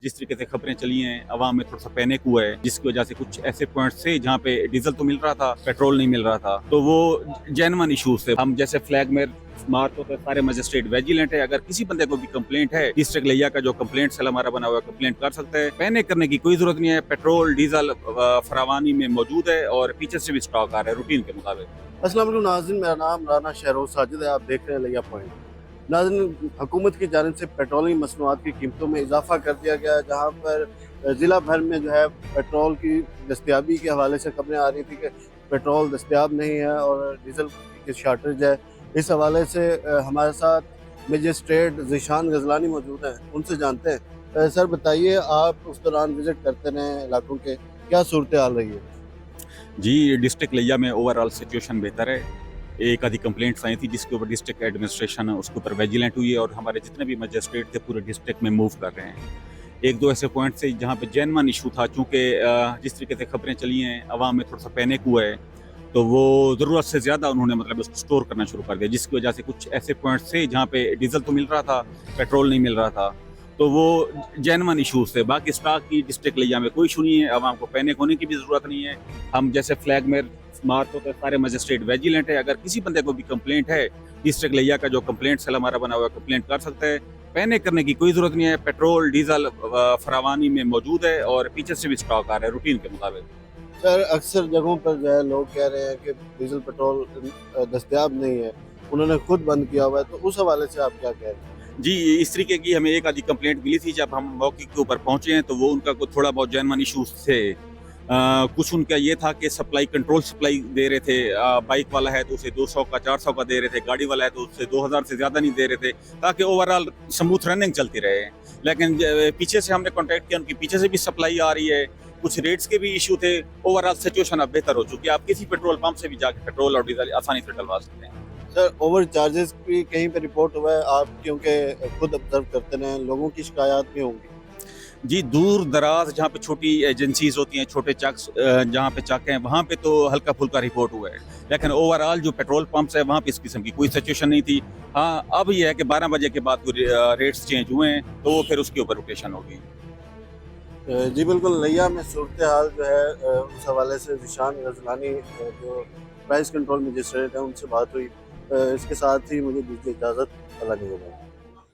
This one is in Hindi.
जिस तरीके से खबरें चली हैं, अवाम में थोड़ा सा पैनिक हुआ है, जिसकी वजह से कुछ ऐसे पॉइंट्स थे जहाँ पे डीजल तो मिल रहा था, पेट्रोल नहीं मिल रहा था, तो वो जेन्युइन इश्यूज थे। हम जैसे फ्लैग में मार्क होते सारे मजिस्ट्रेट विजिलेंट है। अगर किसी बंदे को भी कंप्लेंट है, डिस्ट्रिक्ट लिया का जो कंप्लेंट सेल हमारा बना हुआ है, कंप्लेंट कर सकते हैं। पैनिक करने की कोई जरूरत नहीं है। पेट्रोल डीजल फरावानी में मौजूद है और पीछे से भी स्टॉक आ रहा है रूटीन के मुताबिक। अस्सलाम वालेकुम नाज़रीन, मेरा नाम राना शहरोज साजिद है। आप देख रहे हैं लिया पॉइंट। नाज़रीन, हुकूमत की जानिब से पेट्रोलियम मसनूआत की कीमतों में इजाफा कर दिया गया है, जहाँ पर ज़िला भर में जो है पेट्रोल की दस्तियाबी के हवाले से खबरें आ रही थी कि पेट्रोल दस्तियाब नहीं है और डीज़ल की शार्टेज है। इस हवाले से हमारे साथ मजिस्ट्रेट ज़ीशान गजलानी मौजूद हैं, उनसे जानते हैं। सर बताइए, आप उस दौरान विज़िट करते रहे इलाकों के, क्या सूरत हाल रही है? जी, डिस्ट्रिक्ट लिया में ओवरऑल सिचुएशन बेहतर है। एक आधी कंप्लेंट्स आई थी जिसके ऊपर डिस्ट्रिक्ट एडमिनिस्ट्रेशन उसके ऊपर विजिलेंट हुई है और हमारे जितने भी मजिस्ट्रेट थे पूरे डिस्ट्रिक्ट में मूव कर रहे हैं। एक दो ऐसे पॉइंट्स थे जहाँ पे जेन्युइन इशू था, चूँकि जिस तरीके से खबरें चली हैं, अवाम में थोड़ा सा पैनिक हुआ है, तो वो ज़रूरत से ज़्यादा उन्होंने मतलब उसको स्टोर करना शुरू कर दिया, जिसकी वजह से कुछ ऐसे पॉइंट्स थे जहाँ पे डीजल तो मिल रहा था, पेट्रोल नहीं मिल रहा था, तो वो जेन्युइन इशूज़ थे। बाकी स्टॉक की डिस्ट्रिक्ट लिया में कोई इशू नहीं है, अवाम को पैनिक होने की भी ज़रूरत नहीं है। हम जैसे फ्लैग में मार्क होते सारे मजिस्ट्रेट विजिलेंट है। अगर किसी बंदे को भी कंप्लेंट है, डिस्ट्रिक्ट लिया का जो कंप्लेंट सेल हमारा बना हुआ है, कंप्लेंट कर सकते हैं। पैनिक करने की कोई ज़रूरत नहीं है। पेट्रोल डीजल फरावानी में मौजूद है और पीछे से भी स्टॉक आ रहा है रूटीन के मुताबिक। सर, अक्सर जगहों पर जो है लोग कह रहे हैं कि डीजल पेट्रोल दस्तयाब नहीं है, उन्होंने खुद बंद किया हुआ है, तो उस हवाले से आप क्या कह रहे हैं? जी, इस तरीके की हमें एक आधी कंप्लेंट मिली थी। जब हम मौके के ऊपर पहुंचे हैं तो वो उनका कुछ थोड़ा बहुत जेन्युइन इश्यूज थे। कुछ उनका ये था कि सप्लाई कंट्रोल सप्लाई दे रहे थे। बाइक वाला है तो उसे 200 का 400 का दे रहे थे, गाड़ी वाला है तो उससे 2000 से ज़्यादा नहीं दे रहे थे, ताकि ओवरऑल स्मूथ रनिंग चलती रहे। लेकिन पीछे से हमने कॉन्टैक्ट किया, उनकी पीछे से भी सप्लाई आ रही है। कुछ रेट्स के भी इशू थे। ओवरऑल सिचुएशन अब बेहतर हो चुकी है। आप किसी पेट्रोल पंप से भी जाके पेट्रोल और डीजल आसानी से डलवा सकते हैं। सर, ओवर चार्जेस भी कहीं पे रिपोर्ट हुआ है? आप क्योंकि खुद ऑब्जर्व करते रहे, लोगों की शिकायत भी होंगी। जी, दूर दराज जहाँ पे छोटी एजेंसीज होती हैं, छोटे चक्स जहाँ पे चक हैं, वहाँ पे तो हल्का फुल्का रिपोर्ट हुआ है। लेकिन ओवरऑल जो पेट्रोल पंप्स है वहाँ पे इस किस्म की कोई सिचुएशन नहीं थी। हाँ, अब ये है कि 12 बजे के बाद रेट्स चेंज हुए हैं तो वो फिर उसके ऊपर रोटेशन होगी। जी बिल्कुल, लिया में सूरत हाल जो है उस हवाले से ज़ीशान गजलानी जो प्राइस कंट्रोल मजिस्ट्रेट हैं, उनसे बात हुई। इसके साथ ही मुझे दीजिए इजाज़त। अल्लाह निगहबान।